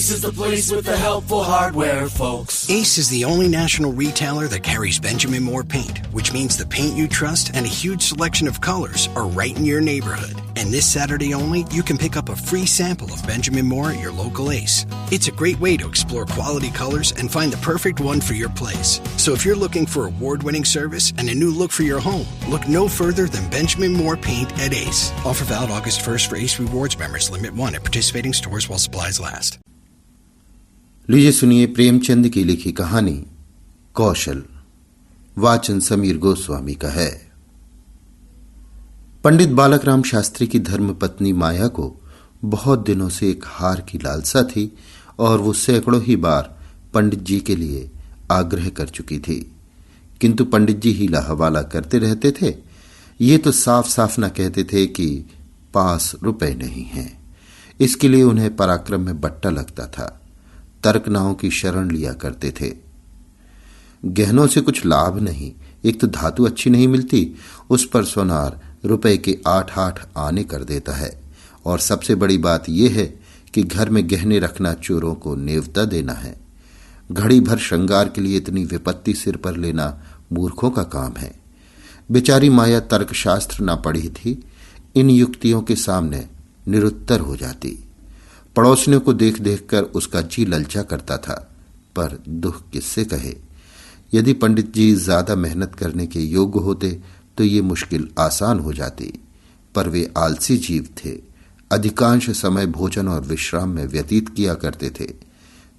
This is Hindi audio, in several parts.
Ace is the place with the helpful hardware, folks. Ace is the only national retailer that carries Benjamin Moore paint, which means the paint you trust and a huge selection of colors are right in your neighborhood. And this Saturday only, you can pick up a free sample of Benjamin Moore at your local Ace. It's a great way to explore quality colors and find the perfect one for your place. So if you're looking for award-winning service and a new look for your home, look no further than Benjamin Moore paint at Ace. Offer valid August 1st for Ace Rewards members. Limit 1 at participating stores while supplies last. लीजिए सुनिए प्रेमचंद की लिखी कहानी कौशल। वाचन समीर गोस्वामी का है। पंडित बालकराम शास्त्री की धर्मपत्नी माया को बहुत दिनों से एक हार की लालसा थी और वो सैकड़ों ही बार पंडित जी के लिए आग्रह कर चुकी थी, किंतु पंडित जी हीला हवाला करते रहते थे। ये तो साफ साफ न कहते थे कि पास रुपए नहीं हैं। इसके लिए उन्हें पराक्रम में बट्टा लगता था। तर्कनाओं की शरण लिया करते थे। गहनों से कुछ लाभ नहीं, एक तो धातु अच्छी नहीं मिलती, उस पर सोनार रुपए के 8-8 आने कर देता है। और सबसे बड़ी बात यह है कि घर में गहने रखना चोरों को नेवता देना है। घड़ी भर श्रृंगार के लिए इतनी विपत्ति सिर पर लेना मूर्खों का काम है। बेचारी माया तर्कशास्त्र न पढ़ी थी, इन युक्तियों के सामने निरुत्तर हो जाती। पड़ोसियों को देख देखकर उसका जी ललचा करता था, पर दुख किससे कहे। यदि पंडित जी ज्यादा मेहनत करने के योग्य होते तो ये मुश्किल आसान हो जाती, पर वे आलसी जीव थे। अधिकांश समय भोजन और विश्राम में व्यतीत किया करते थे।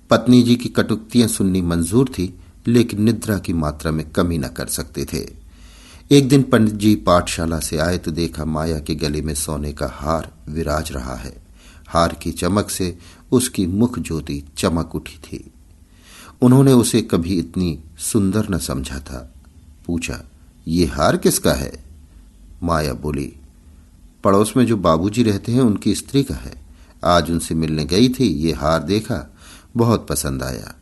पत्नी जी की कटुक्तियां सुननी मंजूर थी, लेकिन निद्रा की मात्रा में कमी न कर सकते थे। एक दिन पंडित जी पाठशाला से आए तो देखा माया के गले में सोने का हार विराज रहा है। हार की चमक से उसकी मुख ज्योति चमक उठी थी। उन्होंने उसे कभी इतनी सुंदर न समझा था। पूछा, ये हार किसका है? माया बोली, पड़ोस में जो बाबूजी रहते हैं उनकी स्त्री का है। आज उनसे मिलने गई थी, ये हार देखा, बहुत पसंद आया,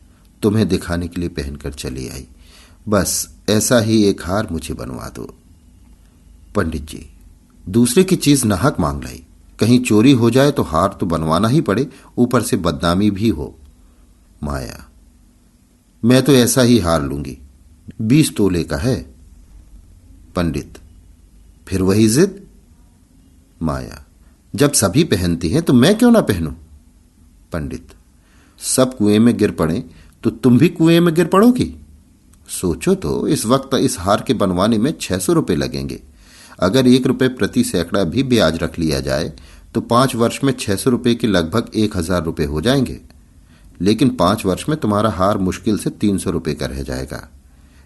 तुम्हें दिखाने के लिए पहनकर चली आई। बस ऐसा ही एक हार मुझे बनवा दो। पंडित जी, दूसरे की चीज नाहक मांग लाई, कहीं चोरी हो जाए तो हार तो बनवाना ही पड़े, ऊपर से बदनामी भी हो। माया, मैं तो ऐसा ही हार लूंगी, 20 तोले का है। पंडित, फिर वही जिद। माया, जब सभी पहनती हैं तो मैं क्यों ना पहनूं? पंडित, सब कुएं में गिर पड़े तो तुम भी कुएं में गिर पड़ोगी। सोचो तो, इस वक्त इस हार के बनवाने में 600 रुपए लगेंगे। अगर 1 रुपए प्रति सैकड़ा भी ब्याज रख लिया जाए तो 5 वर्ष में 600 रुपए के लगभग 1000 रुपए हो जाएंगे। लेकिन 5 वर्ष में तुम्हारा हार मुश्किल से 300 रुपए का रह जाएगा।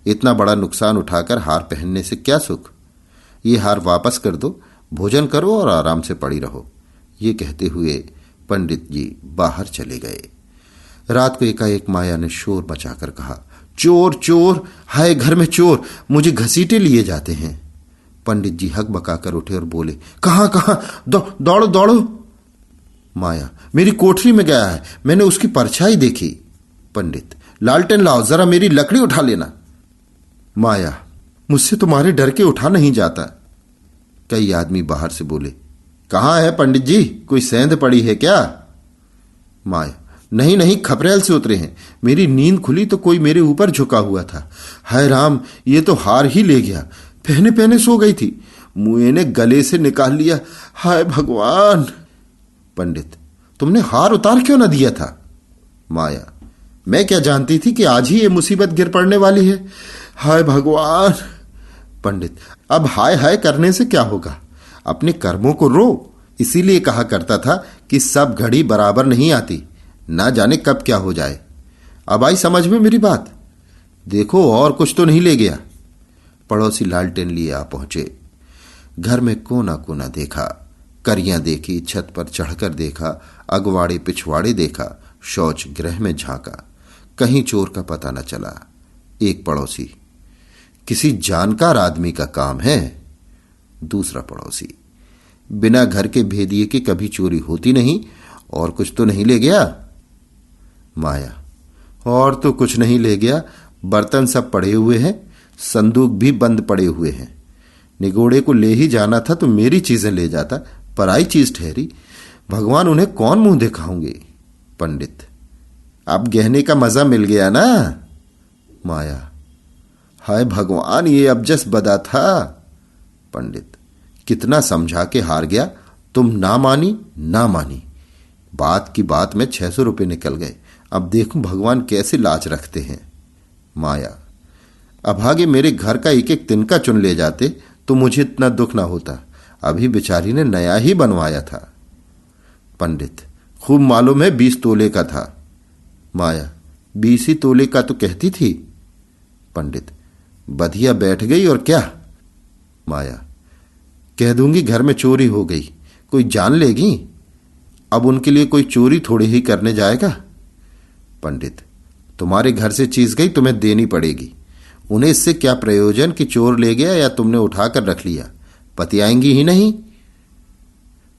इतना बड़ा नुकसान उठाकर हार पहनने से क्या सुख। ये हार वापस कर दो, भोजन करो और आराम से पड़ी रहो। ये कहते हुए पंडित जी बाहर चले गए। रात को एकाएक माया ने शोर मचाकर कहा, चोर चोर, हाय घर में चोर, मुझे घसीटे लिए जाते हैं। पंडित जी हक बकाकर उठे और बोले, कहां कहां, दौड़ो दौड़ो। माया, मेरी कोठरी में गया है, मैंने उसकी परछाई देखी। पंडित, लालटेन लाओ, जरा मेरी लकड़ी उठा लेना। माया, मुझसे तुम्हारे डर के उठा नहीं जाता। कई आदमी बाहर से बोले, कहां है पंडित जी, कोई सेंध पड़ी है क्या? माया, नहीं नहीं, खपरेल से उतरे हैं। मेरी नींद खुली तो कोई मेरे ऊपर झुका हुआ था। हाय राम, ये तो हार ही ले गया। पहने पहने सो गई थी, मुए ने गले से निकाल लिया। हाय भगवान। पंडित, तुमने हार उतार क्यों न दिया था? माया, मैं क्या जानती थी कि आज ही ये मुसीबत गिर पड़ने वाली है। हाय भगवान। पंडित, अब हाय हाय करने से क्या होगा, अपने कर्मों को रो। इसीलिए कहा करता था कि सब घड़ी बराबर नहीं आती, ना जाने कब क्या हो जाए। अब आई समझ में मेरी बात? देखो और कुछ तो नहीं ले गया। पड़ोसी लालटेन लिए आ पहुंचे। घर में कोना कोना देखा, करियां देखी, छत पर चढ़कर देखा, अगवाड़े पिछवाड़े देखा, शौच गृह में झांका, कहीं चोर का पता न चला। एक पड़ोसी, किसी जानकार आदमी का काम है। दूसरा पड़ोसी, बिना घर के भेदिए के कभी चोरी होती नहीं, और कुछ तो नहीं ले गया? माया, और तो कुछ नहीं ले गया, बर्तन सब पड़े हुए हैं, संदूक भी बंद पड़े हुए हैं। निगोड़े को ले ही जाना था तो मेरी चीजें ले जाता, पराई चीज ठहरी। भगवान, उन्हें कौन मुंह दिखाऊंगे? पंडित, अब गहने का मजा मिल गया ना। माया, हाय भगवान, ये अबजस बदा था। पंडित, कितना समझा के हार गया, तुम ना मानी ना मानी। बात की बात में 600 रुपये निकल गए। अब देखो भगवान कैसे लाज रखते हैं। माया, अभागे मेरे घर का एक एक तिनका चुन ले जाते तो मुझे इतना दुख ना होता। अभी बेचारी ने नया ही बनवाया था। पंडित, खूब मालूम है 20 तोले का था। माया, 20 ही तोले का तो कहती थी। पंडित, बधिया बैठ गई और क्या। माया, कह दूंगी घर में चोरी हो गई, कोई जान लेगी। अब उनके लिए कोई चोरी थोड़ी ही करने जाएगा। पंडित, तुम्हारे घर से चीज गई, तुम्हें देनी पड़ेगी। उन्हें इससे क्या प्रयोजन कि चोर ले गया या तुमने उठाकर रख लिया, पतियाएंगी ही नहीं।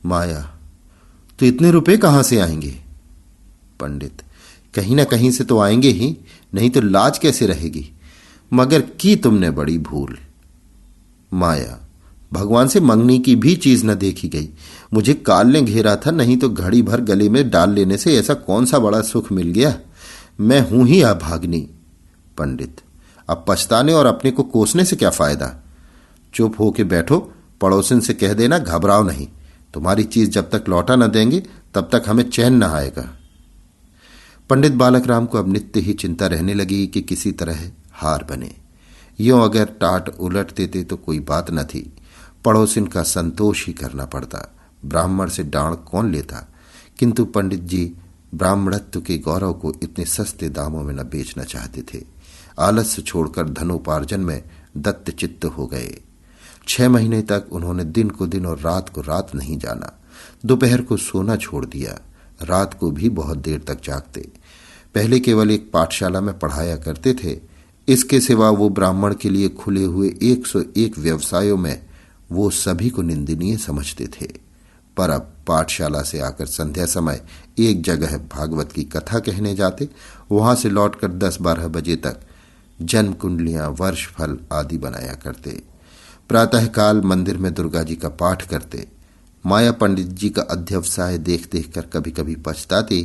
माया, तो इतने रुपए कहां से आएंगे। पंडित, कहीं ना कहीं से तो आएंगे ही, नहीं तो लाज कैसे रहेगी। मगर की तुमने बड़ी भूल। माया, भगवान से मंगनी की भी चीज न देखी गई। मुझे काल ने घेरा था, नहीं तो घड़ी भर गले में डाल लेने से ऐसा कौन सा बड़ा सुख मिल गया। मैं हूं ही अभाग्नी। पंडित, अब पछताने और अपने को कोसने से क्या फायदा। चुप होके बैठो, पड़ोसिन से कह देना घबराओ नहीं। तुम्हारी चीज जब तक लौटा न देंगे तब तक हमें चैन न आएगा। पंडित बालक राम को अब नित्य ही चिंता रहने लगी कि किसी तरह हार बने। यों अगर टाट उलट देते तो कोई बात न थी, पड़ोसिन का संतोष ही करना पड़ता। ब्राह्मण से डांड कौन लेता। किंतु पंडित जी ब्राह्मणत्व के गौरव को इतने सस्ते दामों में न बेचना चाहते थे। आलस्य छोड़कर धनोपार्जन में दत्त चित्त हो गए। 6 महीने तक उन्होंने दिन को दिन और रात को रात नहीं जाना। दोपहर को सोना छोड़ दिया, रात को भी बहुत देर तक जागते। पहले केवल एक पाठशाला में पढ़ाया करते थे। इसके सिवा वो ब्राह्मण के लिए खुले हुए 101 व्यवसायों में वो सभी को निंदनीय समझते थे। पर अब पाठशाला से आकर संध्या समय एक जगह भागवत की कथा कहने जाते, वहां से लौटकर 10-12 बजे तक जन्म कुंडलियां, वर्ष फल आदि बनाया करते। प्रातःकाल मंदिर में दुर्गा जी का पाठ करते। माया पंडित जी का अध्यवसाय देख देख कर कभी कभी पछताती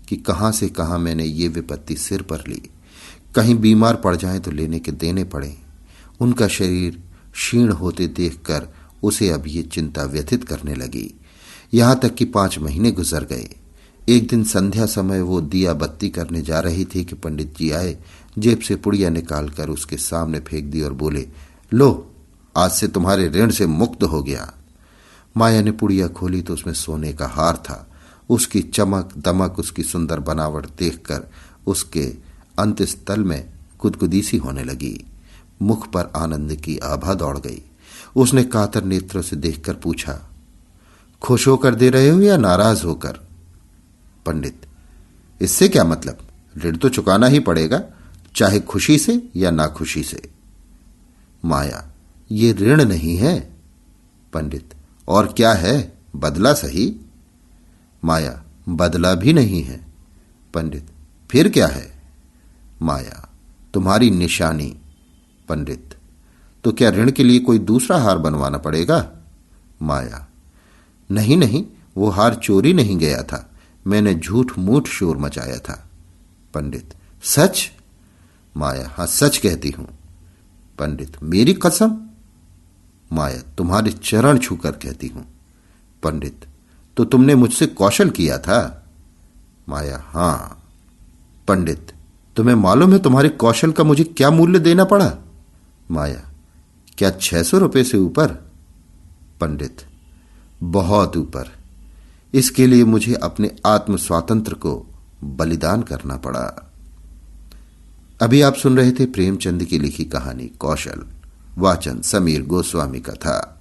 कि कहां से कहां मैंने ये विपत्ति सिर पर ली। कहीं बीमार पड़ जाएं तो लेने के देने पड़े। उनका शरीर क्षीण होते देखकर उसे अब ये चिंता व्यथित करने लगी। यहां तक कि 5 महीने गुजर गए। एक दिन संध्या समय वो दिया बत्ती करने जा रही थी कि पंडित जी आए, जेब से पुड़िया निकालकर उसके सामने फेंक दी और बोले, लो, आज से तुम्हारे ऋण से मुक्त हो गया। माया ने पुड़िया खोली तो उसमें सोने का हार था। उसकी चमक दमक, उसकी सुंदर बनावट देखकर उसके अंतस्थल में गुदगुदी सी होने लगी। मुख पर आनंद की आभा दौड़ गई। उसने कातर नेत्रों से देखकर पूछा, खुश होकर दे रहे हो या नाराज होकर। पंडित, इससे क्या मतलब, ऋण तो चुकाना ही पड़ेगा, चाहे खुशी से या नाखुशी से। माया, ये ऋण नहीं है। पंडित, और क्या है, बदला सही। माया, बदला भी नहीं है। पंडित, फिर क्या है। माया, तुम्हारी निशानी। पंडित, तो क्या ऋण के लिए कोई दूसरा हार बनवाना पड़ेगा। माया, नहीं नहीं, वो हार चोरी नहीं गया था, मैंने झूठ मूठ शोर मचाया था। पंडित, सच। माया, हां सच कहती हूं। पंडित, मेरी कसम। माया, तुम्हारे चरण छूकर कहती हूं। पंडित, तो तुमने मुझसे कौशल किया था। माया, हां। पंडित, तुम्हें मालूम है तुम्हारे कौशल का मुझे क्या मूल्य देना पड़ा। माया, क्या 600 रुपये से ऊपर। पंडित, बहुत ऊपर। इसके लिए मुझे अपने आत्म स्वातंत्र को बलिदान करना पड़ा। अभी आप सुन रहे थे प्रेमचंद की लिखी कहानी कौशल। वाचन समीर गोस्वामी का था।